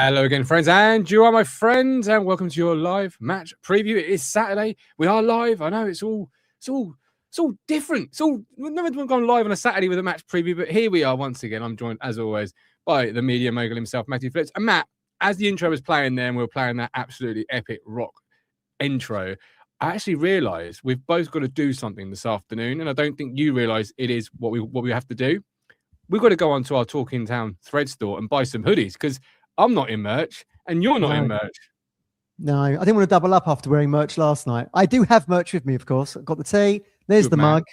Hello again, friends, and you are my friends, and welcome to your live match preview. It is Saturday. We are live. I know it's all different. We've never gone live on a Saturday with a match preview, but here we are once again. I'm joined, as always, by the media mogul himself, Matthew Phillips. And Matt, as the intro was playing there, and we were playing that absolutely epic rock intro, I actually realised we've both got to do something this afternoon, and I don't think you realise it is what we have to do. We've got to go onto our Talking Town thread store and buy some hoodies, because I'm not in merch and you're not in merch. No, I didn't want to double up after wearing merch last night. I do have merch with me, of course. I've got the tee. There's the mug.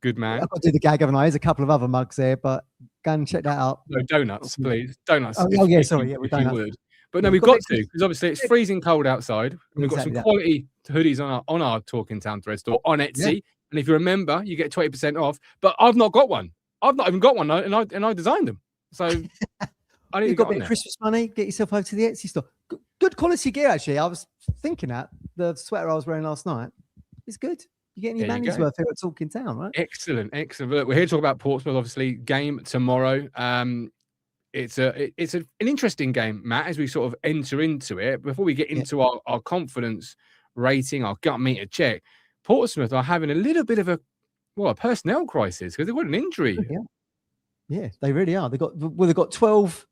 Good man. I've got to do the gag, haven't I? There's a couple of other mugs there, but go and check that out. No, donuts, please. Donuts. Oh, yeah, sorry. Yeah, we're donuts. But no, we've got to, because obviously it's freezing cold outside. And we've got some quality hoodies on our Talking Town thread store on Etsy. Yeah. And if you remember, you get 20% off. But I've not got one. I've not even got one, and I designed them. So I need You've got a bit of Christmas money. Get yourself over to the Etsy store. Good quality gear, actually. I was thinking that the sweater I was wearing last night is good. You're getting your money's worth here at Talking Town, right? Excellent. Look, we're here to talk about Portsmouth. Obviously, game tomorrow. It's an interesting game, Matt, as we sort of enter into it. Before we get into our confidence rating, our gut meter check, Portsmouth are having a little bit of a personnel crisis because they've got an injury. Yeah, they really are. They've got 12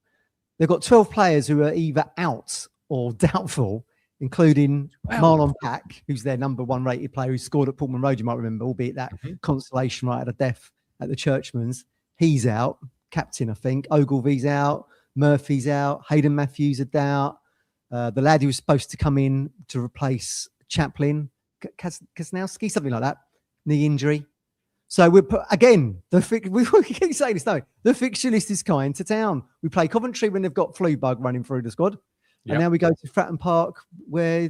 players who are either out or doubtful, including Marlon Pack, who's their number one rated player who scored at Portman Road, you might remember, albeit that consolation right out of death at the Churchman's. He's out. Captain, I think. Ogilvy's out. Murphy's out. Hayden Matthews a doubt. The lad who was supposed to come in to replace Chaplin, Kasnowski, something like that. Knee injury. So we keep saying this, no. The fixture list is kind to Town. We play Coventry when they've got flu bug running through the squad. And now we go to Fratton Park where,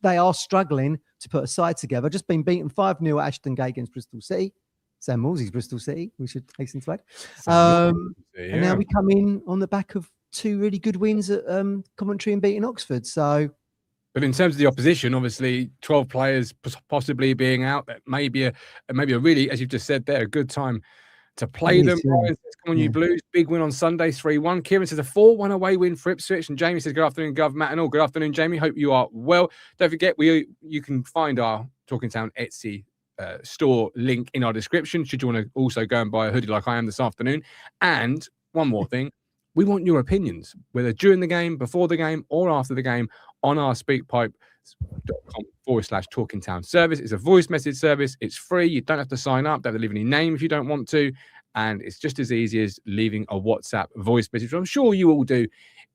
they are struggling to put a side together. Just been beaten 5-0 at Ashton Gate against Bristol City. Sam Morsey's Bristol City, we should hasten to add. And now we come in on the back of 2 really good wins at Coventry and beating Oxford. So... But in terms of the opposition, obviously, 12 players possibly being out, that may be a really, as you've just said there, a good time to play them. Come on, you Blues. Big win on Sunday, 3-1. Kieran says a 4-1 away win for Ipswich. And Jamie says, good afternoon, Gov, Matt and all. Good afternoon, Jamie. Hope you are well. Don't forget, you can find our Talking Town Etsy store link in our description, should you want to also go and buy a hoodie like I am this afternoon. And one more thing. We want your opinions, whether during the game, before the game, or after the game, on our speakpipe.com/Talking Town service. It's a voice message service. It's free. You don't have to sign up. Don't have to leave any name if you don't want to. And it's just as easy as leaving a WhatsApp voice message. I'm sure you all do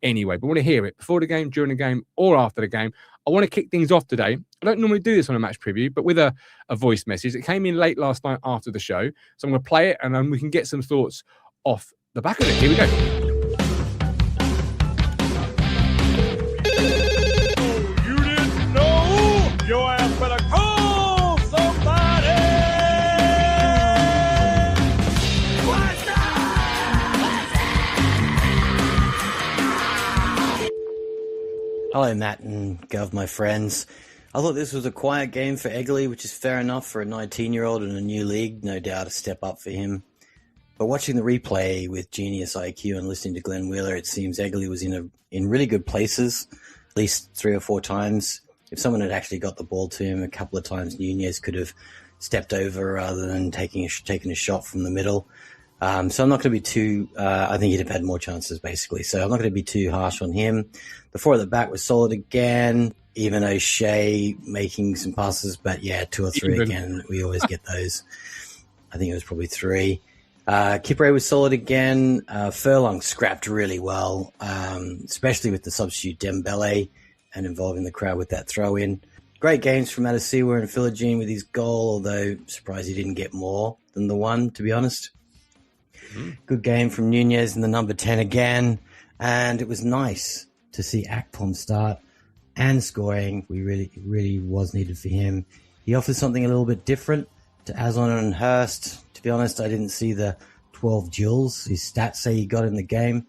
anyway, but want to hear it before the game, during the game, or after the game. I want to kick things off today. I don't normally do this on a match preview, but with a voice message. It came in late last night after the show. So I'm going to play it, and then we can get some thoughts off the back of it. Here we go. Your ass better call somebody! What's up? Hello, Matt and Gov, my friends. I thought this was a quiet game for Egley, which is fair enough for a 19-year-old in a new league. No doubt a step up for him. But watching the replay with Genius IQ and listening to Glenn Wheeler, it seems Egley was in really good places, at least 3 or 4 times. If someone had actually got the ball to him a couple of times, Nunez could have stepped over rather than taking a shot from the middle. So I'm not going to be too... I think he'd have had more chances, basically. So I'm not going to be too harsh on him. The 4 at the back was solid again, even O'Shea making some passes. But, 2 or 3 again. We always get those. I think it was probably 3. Kipre was solid again. Furlong scrapped really well, especially with the substitute Dembele, and involving the crowd with that throw-in. Great games from Adesiwa and Philogene with his goal, although surprised he didn't get more than the 1, to be honest. Good game from Nunez in the number 10 again, and it was nice to see Akpom start and scoring. We really was needed for him. He offers something a little bit different to Azon and Hurst. To be honest, I didn't see the 12 duels his stats say he got in the game.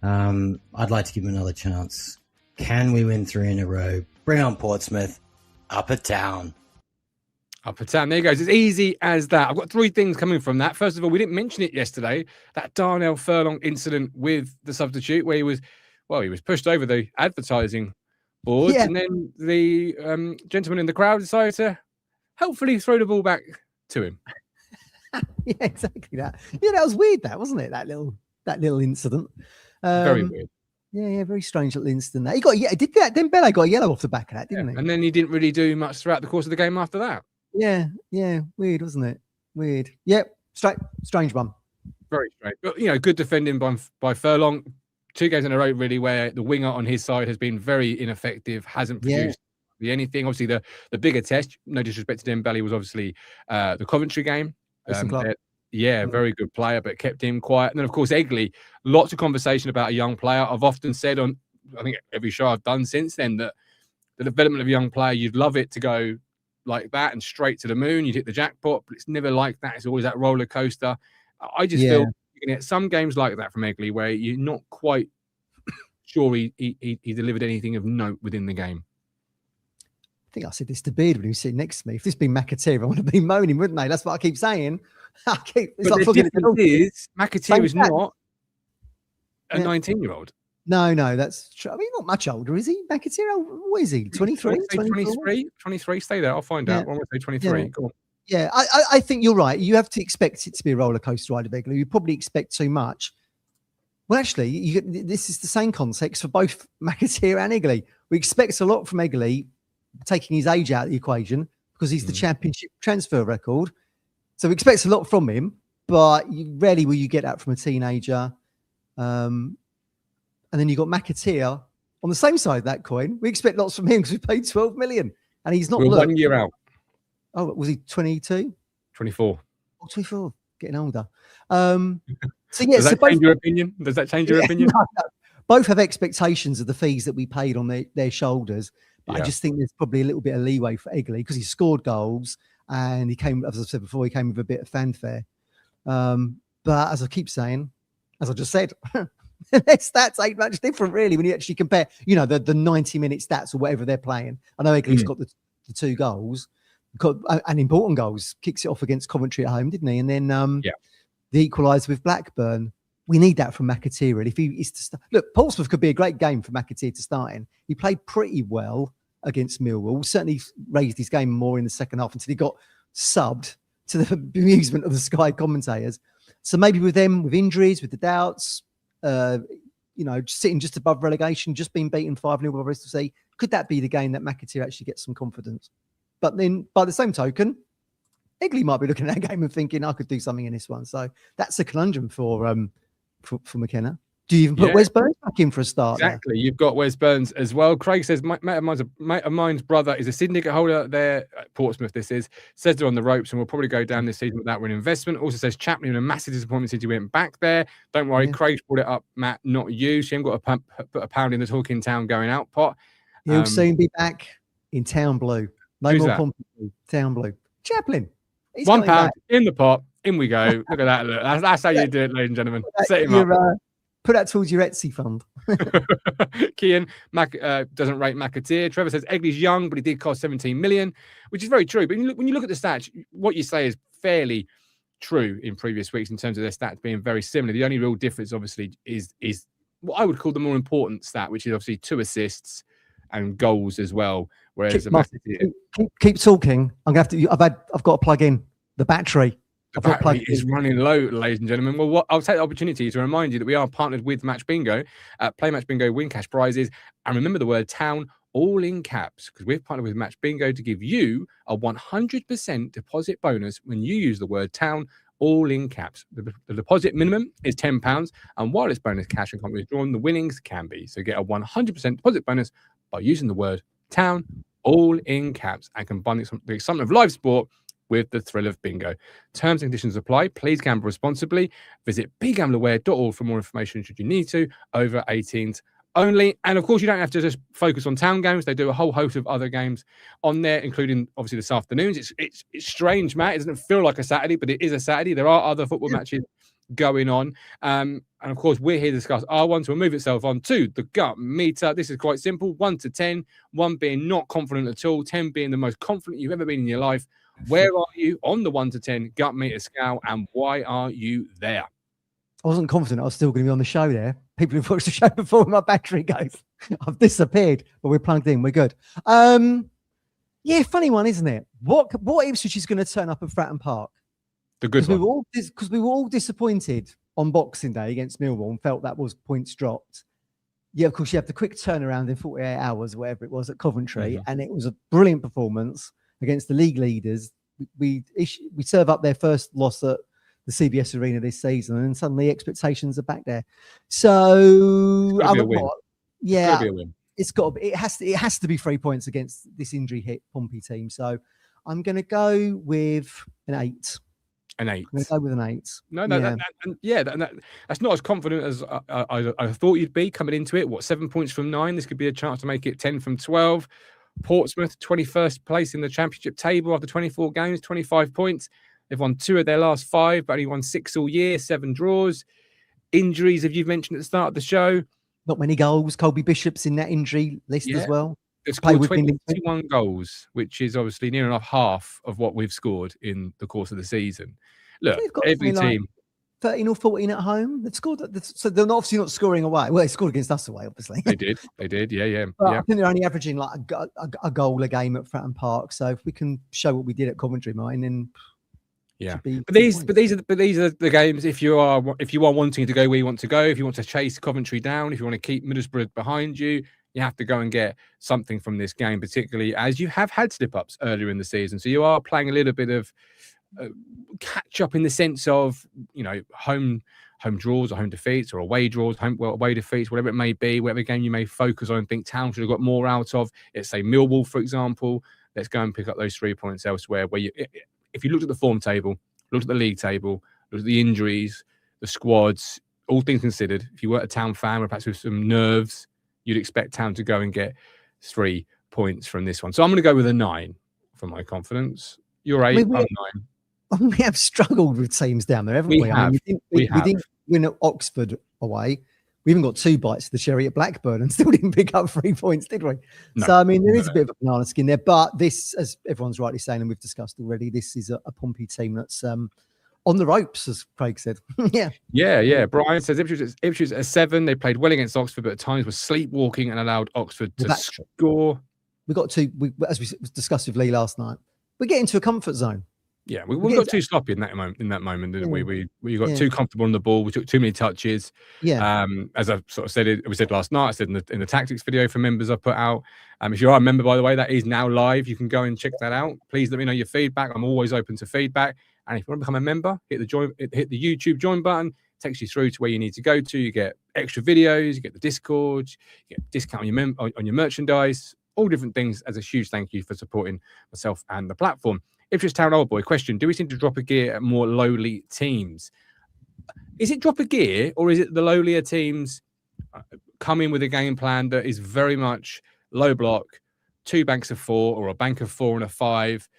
I'd like to give him another chance. Can we win 3 in a row? Bring on Portsmouth. Upper Town. Upper Town. There you go. It's as easy as that. I've got 3 things coming from that. First of all, we didn't mention it yesterday, that Darnell Furlong incident with the substitute where he was well, he was pushed over the advertising boards, Yeah. and then the gentleman in the crowd decided to helpfully throw the ball back to him. Yeah, exactly that. Yeah, that was weird, that wasn't it? That little incident. Very weird. Yeah, very strange little incident. That he got, yeah, did that. Then Bele got a yellow off the back of that, didn't he? And then he didn't really do much throughout the course of the game after that. Yeah, weird, wasn't it? Weird. Yep, strange one. Very strange. But, good defending by Furlong. 2 games in a row, really, where the winger on his side has been very ineffective, hasn't produced anything. Obviously, the bigger test, no disrespect to Dembele, was obviously the Coventry game. Very good player, but kept him quiet. And then, of course, Egley, lots of conversation about a young player. I've often said on, I think, every show I've done since then, that the development of a young player, you'd love it to go like that and straight to the moon. You'd hit the jackpot, but it's never like that. It's always that roller coaster. I just feel you can get some games like that from Egley where you're not quite sure he delivered anything of note within the game. I think I said this to Beard when he was sitting next to me. If this had been McAteer, I would have been moaning, wouldn't they? That's what I keep saying. The difference is McAteer is not a 19-year-old. No, that's true. I mean, not much older, is he? McAteer, what is he? 23? 23? Stay there. I'll find out. I'm going to say 23. Yeah. Go on. Yeah, I think you're right. You have to expect it to be a roller coaster ride of Egley. You probably expect too much. Well, actually, this is the same context for both McAteer and Egley. We expect a lot from Egley, taking his age out of the equation because he's the championship transfer record. So we expect a lot from him, but rarely will you get that from a teenager. And then you got McAteer on the same side of that coin. We expect lots from him because we paid 12 million, and he's not. We're 1 year out. Oh, was he 22? 24. Oh, 24. Getting older. So yeah. Does that change your opinion? Does that change your opinion? No. Both have expectations of the fees that we paid on their shoulders. But I just think there's probably a little bit of leeway for Egley because he scored goals and he came, as I said before, he came with a bit of fanfare. But as I keep saying, as I just said, their stats ain't much different really when you actually compare, the 90-minute stats or whatever they're playing. I know Egley's got the 2 goals, got an important goals, kicks it off against Coventry at home, didn't he? And then the equaliser with Blackburn. We need that from McAteer. Really. If he is to look, Portsmouth could be a great game for McAteer to start in. He played pretty well against Millwall. Certainly raised his game more in the second half until he got subbed to the amusement of the Sky commentators. So maybe with them, with injuries, with the doubts, sitting just above relegation, just being beaten 5-0 by Bristol City, could that be the game that McAteer actually gets some confidence? But then, by the same token, Egley might be looking at that game and thinking, I could do something in this one. So that's a conundrum for Mckenna. Do you even put Wes Burns back in for a start? Exactly. You've got Wes Burns as well. Craig says, mate of mine's brother is a syndicate holder there at Portsmouth. Says they're on the ropes and will probably go down this season without an investment. Also says Chaplin, a massive disappointment since he went back there. Don't worry, Craig's brought it up, Matt, not you. She ain't got to put a pound in the Talking Town going out pot. He'll soon be back in Town Blue. No more Pompey. Town Blue. Chaplin. He's £1 in the pot. In we go. Look at that. Look. That's how you do it, ladies and gentlemen. Set him up. Put that towards your Etsy fund. Kian doesn't rate McAteer. Trevor says Egley's young, but he did cost 17 million, which is very true. But when you look at the stats, what you say is fairly true in previous weeks in terms of their stats being very similar. The only real difference, obviously, is what I would call the more important stat, which is obviously 2 assists and goals as well. Whereas keep talking. I'm gonna have to. I've got to plug in the battery. The battery is running low, ladies and gentlemen. Well, I'll take the opportunity to remind you that we are partnered with Match Bingo. Play Match Bingo, win cash prizes, and remember the word town all in caps because we've partnered with Match Bingo to give you a 100% deposit bonus when you use the word town all in caps. The deposit minimum is £10, and while it's bonus cash and can't be withdrawn, the winnings can be. So get a 100% deposit bonus by using the word town all in caps and combining the excitement of live sport with the thrill of bingo. Terms and conditions apply. Please gamble responsibly. Visit begambleaware.org for more information should you need to. Over 18s only. And of course, you don't have to just focus on town games. They do a whole host of other games on there, including obviously this afternoon's. It's strange, Matt. It doesn't feel like a Saturday, but it is a Saturday. There are other football matches going on. And of course, we're here to discuss R1 to move itself on to the gut meter. This is quite simple. 1 to 10, 1 being not confident at all, 10 being the most confident you've ever been in your life. Where are you on the 1 to 10 gut meter scale and why are you there? I wasn't confident I was still going to be on the show there. people who've watched the show before, my battery goes. I've disappeared, but we're plugged in. We're good. Yeah, funny one, isn't it? What Ipswich is going to turn up at Fratton Park? The good one. Because we were all disappointed on Boxing Day against Millwall and felt that was points dropped. Yeah, of course, you have the quick turnaround in 48 hours, whatever it was, at Coventry, and it was a brilliant performance against the league leaders. We serve up their first loss at the CBS Arena this season, and suddenly expectations are back there. So, yeah, it's got. It has to be 3 points against this injury hit Pompey team. So, I'm going to go with an 8. An 8. I'm going to go with an 8. No, that's not as confident as I thought you'd be coming into it. What, 7 points from 9? This could be a chance to make it 10 from 12. Portsmouth, 21st place in the championship table after 24 games, 25 points. They've won 2 of their last 5, but only won 6 all year, 7 draws. Injuries, as you've mentioned at the start of the show. Not many goals. Colby Bishop's in that injury list as well. They've scored 21 goals, which is obviously near enough half of what we've scored in the course of the season. Look, every team... 13 or 14 at home. They've scored. So they're obviously not scoring away. Well, they scored against us away, obviously. They did. Yeah. I think they're only averaging like a goal a game at Fratton Park. So if we can show what we did at Coventry, then but these are the games. If you are wanting to go where you want to go, if you want to chase Coventry down, if you want to keep Middlesbrough behind you, you have to go and get something from this game, particularly as you have had slip-ups earlier in the season. So you are playing a little bit of catch up in the sense of, home draws or home defeats or away draws, away defeats, whatever it may be, whatever game you may focus on and think Town should have got more out of. Let's say Millwall, for example. Let's go and pick up those 3 points elsewhere. If you looked at the form table, looked at the league table, looked at the injuries, the squads, all things considered, if you were a Town fan or perhaps with some nerves, you'd expect Town to go and get 3 points from this one. So I'm going to go with a 9 for my confidence. You're 8, I'm 9. We have struggled with teams down there, haven't we? We didn't win at Oxford away. We even got 2 bites of the cherry at Blackburn and still didn't pick up 3 points, did we? No, so, there is a bit of a banana skin there. But this, as everyone's rightly saying, and we've discussed already, this is a Pompey team that's on the ropes, as Craig said. Yeah. Brian says Ipswich at 7. They played well against Oxford, but at times were sleepwalking and allowed Oxford to score. We got to, as we discussed with Lee last night, we get into a comfort zone. Yeah, we got too sloppy in that moment, didn't we? We got too comfortable on the ball. We took too many touches. Yeah. As I sort of said, we said last night. I said in the tactics video for members I put out. If you are a member, by the way, that is now live. You can go and check that out. Please let me know your feedback. I'm always open to feedback. And if you want to become a member, hit the YouTube join button. It takes you through to where you need to go to. You get extra videos. You get the Discord. You get a discount on your merchandise. All different things. As a huge thank you for supporting myself and the platform. Ipswich Town Old Boy question: do we seem to drop a gear at more lowly teams? Is it drop a gear, or is it the lowlier teams come in with a game plan that is very much low block, 2 banks of 4 or a bank of 4 and a 5,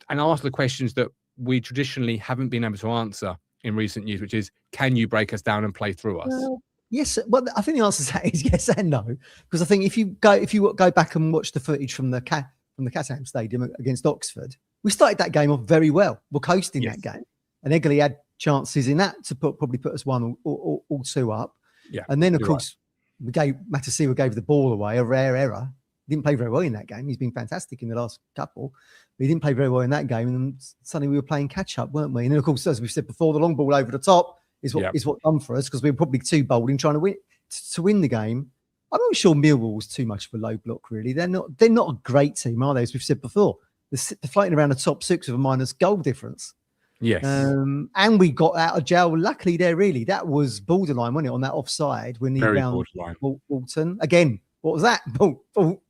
and ask the questions that we traditionally haven't been able to answer in recent years, which is, can you break us down and play through us? Yes, well, I think the answer to that is yes and no, because I think if you go back and watch the footage from the Catterham Stadium against Oxford, we started that game off very well. We're coasting that game, and Egley had chances in that to probably put us 1 or 2 up. Yeah, and then of course Matasiwa gave the ball away, a rare error. He didn't play very well in that game. He's been fantastic in the last couple, but he didn't play very well in that game. And then suddenly we were playing catch up, weren't we? And then of course, as we've said before, the long ball over the top is what done for us, because we were probably too bold in trying to win the game. I'm not sure Millwall was too much of a low block, really. They're not a great team, are they? As we've said before, they're floating around the top 6 with a minus goal difference. Yes. And we got out of jail. Luckily, that was borderline, wasn't it, on that offside when he round Walton again. What was that? Ball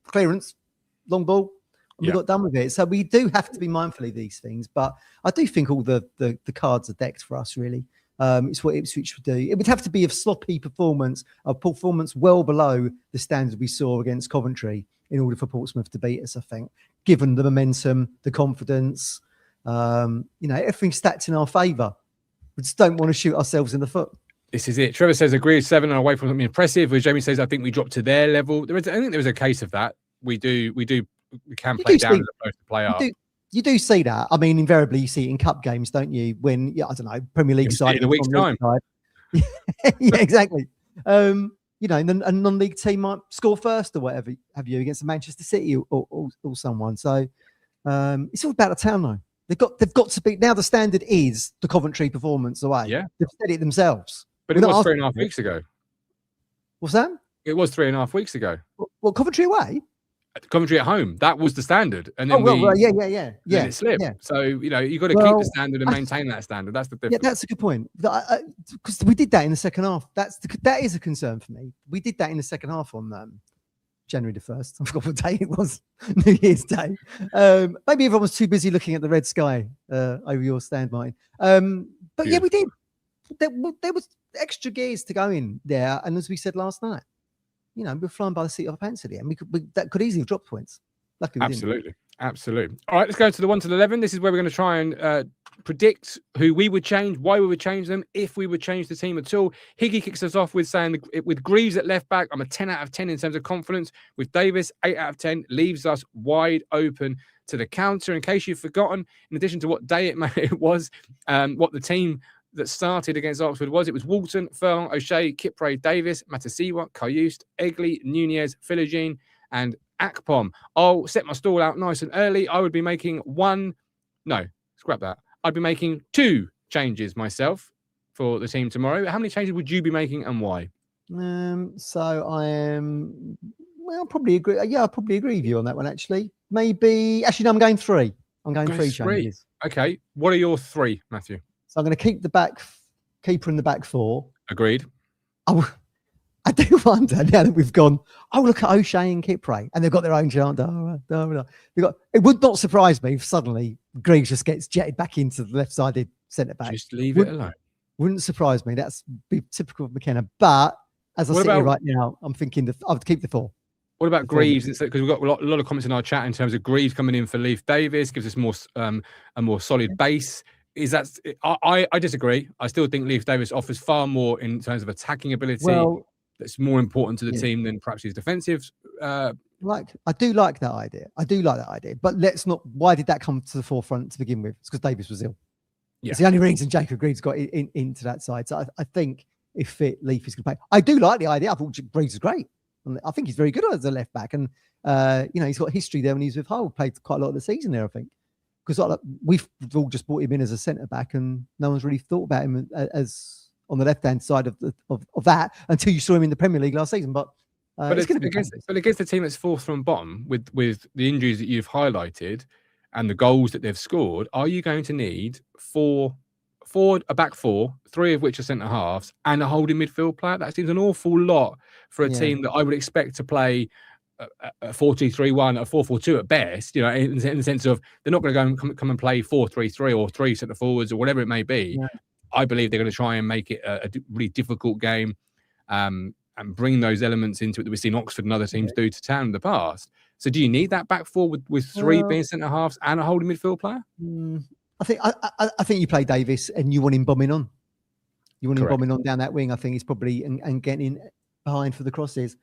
clearance, long ball. And we got done with it. So we do have to be mindful of these things. But I do think all the cards are decked for us, really. It's what Ipswich would do. It would have to be a sloppy performance, a performance well below the standard we saw against Coventry in order for Portsmouth to beat us, I think, given the momentum, the confidence, everything's stacked in our favour. We just don't want to shoot ourselves in the foot. This is it. Trevor says, agree, 7 and away from something impressive. Whereas Jamie says, I think we dropped to their level. I think there is a case of that. We can play down as opposed to play up. You do see that. I mean, invariably you see it in cup games, don't you? When, I don't know, Premier League side. In a week's time. Yeah, exactly. You know, and a non-league team might score first or whatever have you against Manchester City or someone. So it's all about the town though. They've got to be now. The standard is the Coventry performance away. Yeah, they've said it themselves. but it was 3.5 weeks ago. What's that? It was 3.5 weeks ago. Well, Coventry away. Coventry at home, that was the standard, and then yeah. Then it slipped. Yeah. So you know you've got to keep the standard and maintain that standard. That's the difference. Yeah, that's a good point. Because we did that in the second half. That is a concern for me. We did that in the second half on January the 1st. I forgot what day it was. New Year's Day. Maybe everyone was too busy looking at the red sky over your stand, Martin. But yeah, we did. There was extra gears to go in there, and as we said last night, you know, we're flying by the seat of our pants at the end. That could easily have dropped points. Luckily, absolutely. All right, let's go to the 1 to the 11. This is where we're going to try and predict who we would change, why we would change them, if we would change the team at all. Higgy kicks us off with saying, with Greaves at left back, I'm a 10 out of 10 in terms of confidence. With Davis, 8 out of 10, leaves us wide open to the counter. In case you've forgotten, in addition to what day it was, what the team that started against Oxford was, it was Walton, Furlong, O'Shea, Kipre, Davis, Matasiwa, Kayust, Egley, Nunez, Philogene, and Akpom. I'll set my stall out nice and early. I would be making I'd be making 2 changes myself for the team tomorrow. How many changes would you be making and why? So I am, well, I'll probably agree. Yeah, I'll probably agree with you on that one, actually. Maybe, actually, no, I'm going 3. I'm going 3 changes. Okay. What are your 3, Matthew? So I'm going to keep the keeper in the back 4. Agreed. I do wonder now that we've gone, look at O'Shea and Kipre, and they've got their own chant. It would not surprise me if suddenly Greaves just gets jetted back into the left-sided centre back. Just leave it alone. Wouldn't surprise me. That's be typical of McKenna. But as I sit here right now, I'm thinking I would keep the 4. What about Greaves? Because we've got a lot of comments in our chat in terms of Greaves coming in for Leif Davis, gives us a more solid base. I disagree. I still think Leif Davis offers far more in terms of attacking ability. Well, that's more important to the team than perhaps his defensive. I do like that idea. But let's not. Why did that come to the forefront to begin with? It's because Davis was ill. Yeah. It's the only reason Jacob Greaves got into that side. So I think if fit, Leif is going to play. I do like the idea. I thought Greaves is great. I think he's very good as a left back, and you know, he's got history there when he was with Hull. Played quite a lot of the season there, I think. Because we've all just brought him in as a centre back, and no one's really thought about him as on the left hand side of that until you saw him in the Premier League last season. But it's going to be against the team that's 4th from bottom with the injuries that you've highlighted and the goals that they've scored. Are you going to need a back 4, 3 of which are centre halves, and a holding midfield player? That seems an awful lot for a team that I would expect to play a 4-2-3-1, a 4-4-2 at best, you know, in the sense of they're not going to go and come and play 4-3-3 or 3 centre forwards or whatever it may be. Yeah. I believe they're going to try and make it a really difficult game and bring those elements into it that we've seen Oxford and other teams do to town in the past. So do you need that back 4 with 3 being centre halves and a holding midfield player? I think you play Davis and you want him bombing on. You want him bombing on down that wing. I think he's probably and getting in behind for the crosses.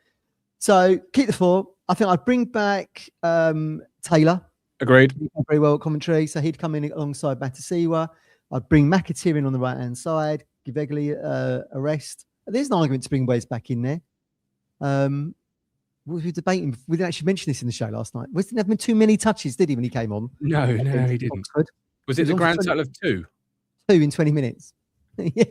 So keep the 4. I think I'd bring back Taylor. Agreed. Very well at commentary. So he'd come in alongside Matasiwa. I'd bring McAteer in on the right-hand side, give Egley a rest. There's an argument to bring Wes back in there. We were debating. We didn't actually mention this in the show last night. Wes didn't have too many touches, did he, when he came on? No, he didn't. Oxford. Was it the grand total of 2? 2 in 20 minutes. Yeah.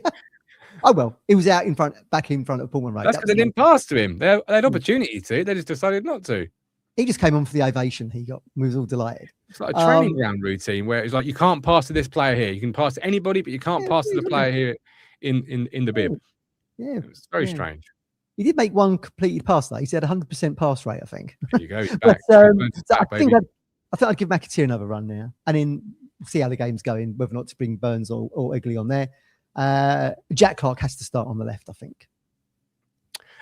Oh, well, he was back in front of Pullman Road. That's because they didn't pass to him. They had opportunity to. They just decided not to. He just came on for the ovation he got. We was all delighted. It's like a training ground routine where it's like, you can't pass to this player here. You can pass to anybody, but you can't pass to the player here in the bib. Yeah. It's very strange. He did make one completed pass, though. He said 100% pass rate, I think. There you go. He's back. So I think I'd give McAteer another run now. And then see how the game's going, whether or not to bring Burns or Egley on there. Jack Clark has to start on the left, I think.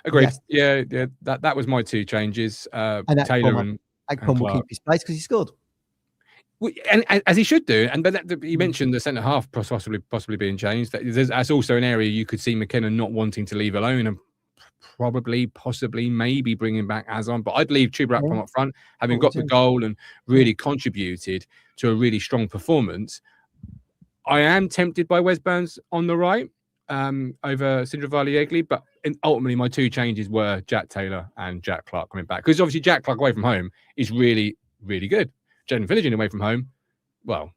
Agreed. Yeah. That was my 2 changes. And Taylor and Akpom will keep his place because he scored. And as he should do. But you mentioned the centre half possibly being changed. That's also an area you could see McKenna not wanting to leave alone, and possibly, maybe bringing back Azon. But I'd leave Chuba Akpom up front, having got the goal and really contributed to a really strong performance. I am tempted by Wes Burns on the right over Sindravali Egley, but ultimately my two changes were Jack Taylor and Jack Clark coming back, because obviously Jack Clark away from home is really, really good. Jaden Philogene away from home, well,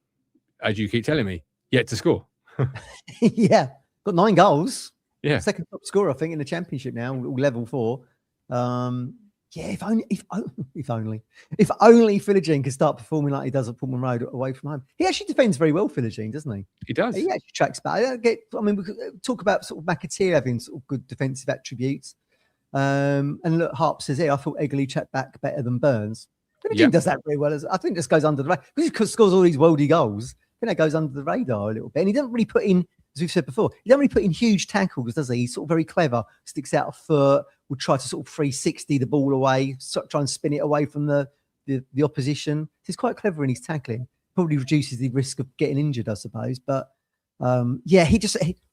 as you keep telling me, yet to score. Yeah, got 9 goals. Yeah, second top scorer, I think, in the championship now, level 4. Yeah, if only Philogene could start performing like he does at Portman Road away from home. He actually defends very well, Philogene, doesn't he? he does. He actually tracks back. I mean, we could talk about sort of McAteer having sort of good defensive attributes. And look, Harp says here, I thought Egley tracked back better than Burns. Philogene does that very well. I think this goes under the radar because he scores all these worldy goals. I think that goes under the radar a little bit. And he doesn't really put in, as we've said before, he doesn't really put in huge tackles, does he? He's sort of very clever, sticks out a foot, would try to sort of 360 the ball away, try and spin it away from the opposition. He's quite clever in his tackling. Probably reduces the risk of getting injured, I suppose. But yeah, we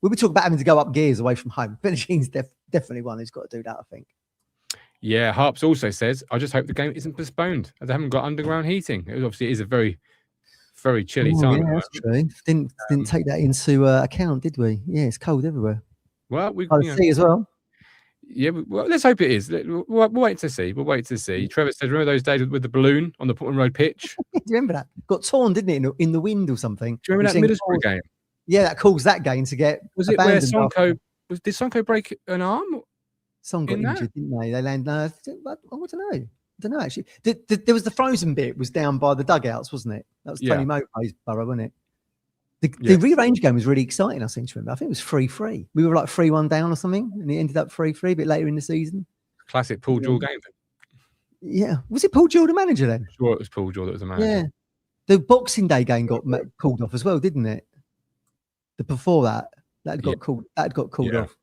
were talking about having to go up gears away from home. Philogene's definitely one who's got to do that, I think. Yeah, Harps also says, I just hope the game isn't postponed, as they haven't got underground heating. It is a very, very chilly time. Yeah, that's true. Didn't take that into account, did we? Yeah, it's cold everywhere. Well, we see as well. Yeah, well, let's hope it is. We'll wait to see. We'll wait to see. Trevor says, remember those days with the balloon on the Portman Road pitch? Do you remember that? Got torn, didn't it, in the wind or something? Do you remember that Middlesbrough game? Yeah, that caused that game to get. Was it where Sonko did Sonko break an arm? Son got injured, didn't they? They landed. I don't know. I don't know actually. There was the frozen bit was down by the dugouts, wasn't it? That was Tony Mowbray's borough, wasn't it? The rearrange game was really exciting. I seem to remember. I think it was 3-3. We were like 3-1 down or something, and it ended up 3-3 a bit later in the season. Classic Paul Jewell game. Yeah, was it Paul Jewell the manager then? I'm sure it was Paul Jewell that was the manager. Yeah, the Boxing Day game got called off as well, didn't it? Before that had got called. That had got called off.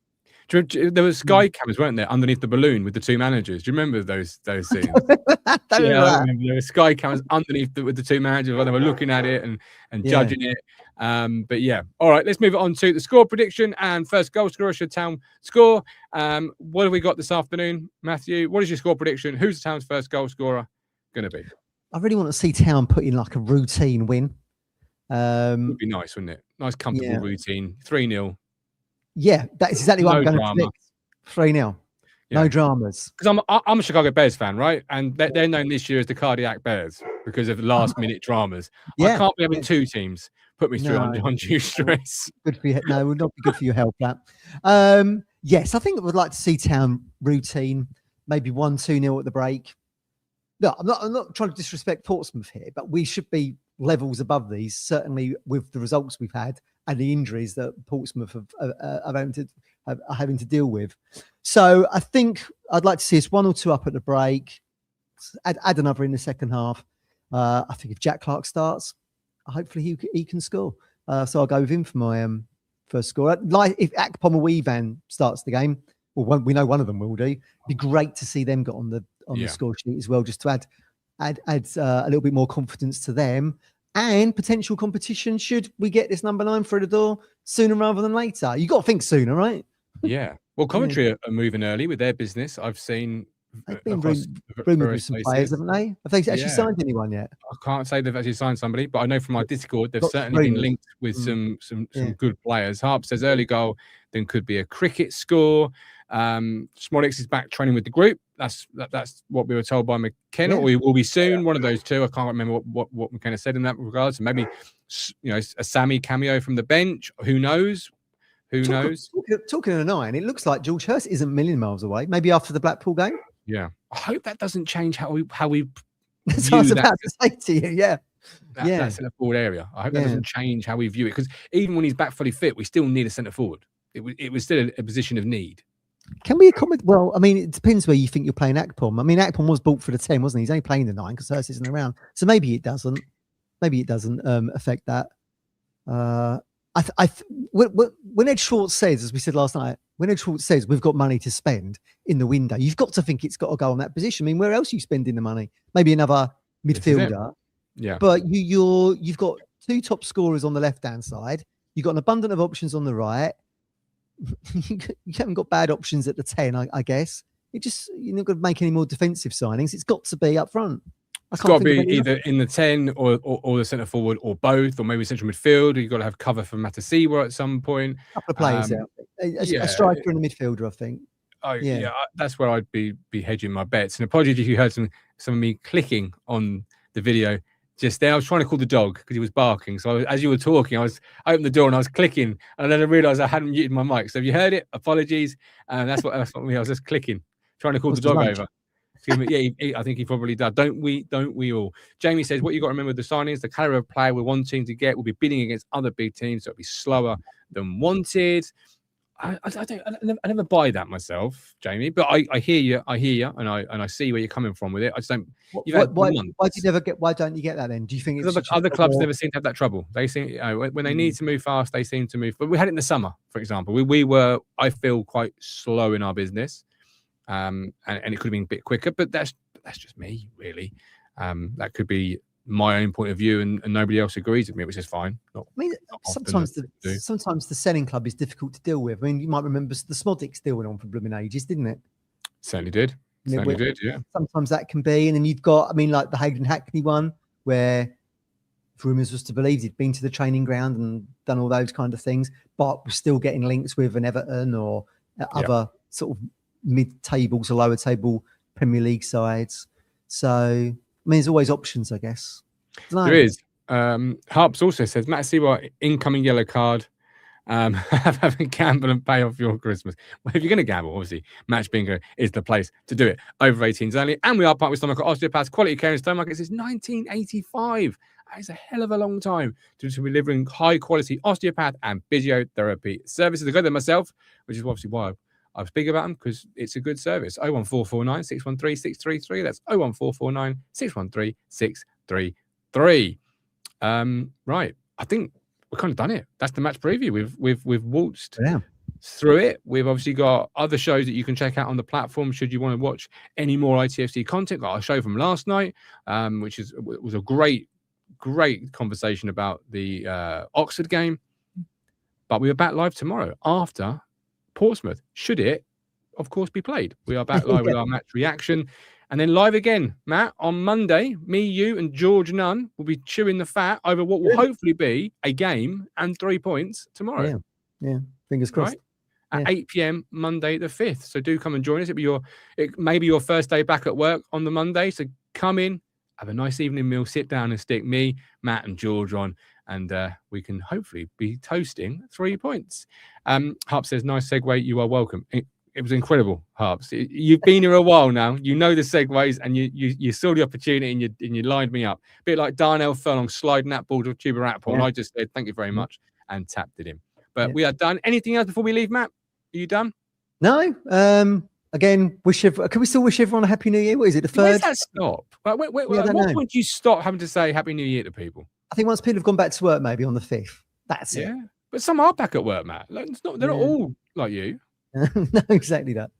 There was sky cameras, weren't there, underneath the balloon with the two managers? Do you remember those scenes? I remember there were sky cameras underneath with the two managers while they were looking at it and judging it. But yeah, all right, let's move on to the score prediction and first goal scorer should Town score. What have we got this afternoon, Matthew? What is your score prediction? Who's the Town's first goal scorer going to be? I really want to see Town put in like a routine win. Would be nice, wouldn't it? Nice, comfortable routine. 3-0. Yeah, that is exactly what I'm going to predict. 3-0. Yeah. No dramas. Because I'm a Chicago Bears fan, right? And they're known this year as the Cardiac Bears because of last-minute dramas. Yeah. I can't be having two teams put me through undue stress. Good for you. No, it would not be good for your health, that. Yes, I think I would like to see Town routine, maybe 1-2-0 at the break. No, I'm not trying to disrespect Portsmouth here, but we should be levels above these, certainly with the results we've had and the injuries that Portsmouth are having to deal with. So I think I'd like to see us 1 or 2 up at the break, add another in the second half. I think if Jack Clark starts, hopefully he can score. So I'll go with him for my first score. Like if Akpom or Weevan starts the game, well, we know one of them will do. It'd be great to see them get on the score sheet as well, just to add a little bit more confidence to them and potential competition should we get this number 9 through the door sooner rather than later. You got to think sooner, right? Yeah. Well, Coventry are moving early with their business. I've seen they've been rumoured with some players, haven't they? Have they actually signed anyone yet? I can't say they've actually signed somebody, but I know from my Discord they've certainly been linked with some good players. Harp says early goal, then could be a cricket score. Smolix is back training with the group. That's what we were told by Mckenna, or we will be soon. One of those two. I can't remember what Mckenna said in that regard. So maybe a Sammy cameo from the bench. Who knows? Who knows? Talking of a 9, it looks like George Hurst isn't a million miles away. Maybe after the Blackpool game. Yeah, I hope that doesn't change how we. That's what I was about to say to you. Yeah, that centre forward area. I hope that doesn't change how we view it, because even when he's back fully fit, we still need a centre forward. It was still a position of need. Can we accommodate? Well, I mean, it depends where you think you're playing Akpom. I mean, Akpom was bought for the 10, wasn't he? He's only playing the 9 because Hurst isn't around. So maybe it doesn't. Maybe it doesn't affect that. When Ed Schwartz says, as we said last night, when Ed Schwartz says we've got money to spend in the window, you've got to think it's got to go on that position. I mean, where else are you spending the money? Maybe another midfielder. Yeah. But you've got 2 top scorers on the left-hand side. You've got an abundance of options on the right. You haven't got bad options at the 10, I guess. You're not going to make any more defensive signings. It's got to be up front. It's got to be either in the 10 or the centre forward or both, or maybe central midfield. You've got to have cover for Matasiwa at some point. A couple of players out. A striker and a midfielder, I think. That's where I'd be hedging my bets. And apologies if you heard some of me clicking on the video just there. I was trying to call the dog because he was barking. So as you were talking, I opened the door and I was clicking, and then I realised I hadn't muted my mic. So if you heard it, apologies. And that's what I was just clicking, trying to call the dog over. I think he probably does. Don't we all? Jamie says, what you got to remember with the signings, the caliber of player we're wanting to get will be bidding against other big teams, so it'll be slower than wanted. I never buy that myself, Jamie, but I hear you, and I see where you're coming from with it. I just don't. Why don't you get that then? Do you think it's other clubs never seem to have that trouble? They seem, when they need to move fast, they seem to move. But we had it in the summer, for example. We were, I feel, quite slow in our business, and it could have been a bit quicker. But that's just me, really. That could be my own point of view, and nobody else agrees with me, which is fine. Sometimes the selling club is difficult to deal with. I mean, you might remember the Smodics deal went on for blooming ages, didn't it? Certainly did. Yeah. Sometimes that can be, and then you've got, like the Hayden Hackney one, where rumours was to believe he'd been to the training ground and done all those kind of things, but we're still getting links with an Everton or other sort of mid-table to lower table Premier League sides. So, there's always options, I guess. There is. Harps also says, Matt Seward, incoming yellow card. Have a gamble and pay off your Christmas. Well, if you're going to gamble, obviously, Match Bingo is the place to do it. Over 18s only. And we are part with Stowmarket Osteopaths. Quality care in Stowmarket since 1985. That is a hell of a long time to be delivering high-quality osteopath and physiotherapy services. I go there myself, which is obviously why I speak about them, because it's a good service. 01449 613 633. That's 01449 613 633. Right. I think we've kind of done it. That's the match preview. We've waltzed through it. We've obviously got other shows that you can check out on the platform should you want to watch any more ITFC content. Got our show from last night, which was a great conversation about the Oxford game. But we are back live tomorrow after Portsmouth, should it, of course, be played. We are back live with our match reaction. And then live again, Matt, on Monday, me, you, and George Nunn will be chewing the fat over what will hopefully be a game and 3 points tomorrow. Yeah. Fingers crossed. Right? At 8 p.m. Monday the 5th. So do come and join us. It may be your first day back at work on the Monday. So come in, have a nice evening meal, sit down and stick me, Matt, and George on. And we can hopefully be toasting 3 points. Harp says, nice segue. You are welcome. It was incredible, Harps. You've been here a while now. You know the segues, and you saw the opportunity and you lined me up. A bit like Darnell Furlong sliding that ball to Tuber Atpool. And I just said, thank you very much, and tapped it in. But we are done. Anything else before we leave, Matt? Are you done? No. Again, can we still wish everyone a Happy New Year? What is it, the 3rd? Where's that stop? At what point do you stop having to say Happy New Year to people? I think once people have gone back to work, maybe on the 5th. That's it. But some are back at work, Matt. They're not all like you. No, exactly that.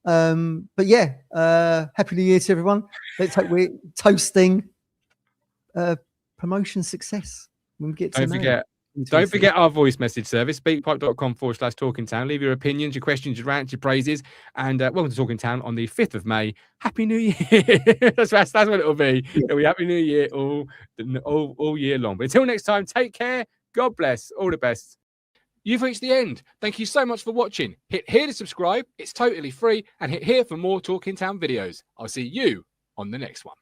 But Happy New Year to everyone. Let's hope we're toasting promotion success when we get to Don't forget our voice message service, speakpipe.com/talkingtown. Leave your opinions, your questions, your rants, your praises, and welcome to Talking Town on the 5th of May. Happy New Year. that's what it'll be. It'll be Happy New Year all year long. But until next time, take care. God bless. All the best. You've reached the end. Thank you so much for watching. Hit here to subscribe. It's totally free. And hit here for more Talking Town videos. I'll see you on the next one.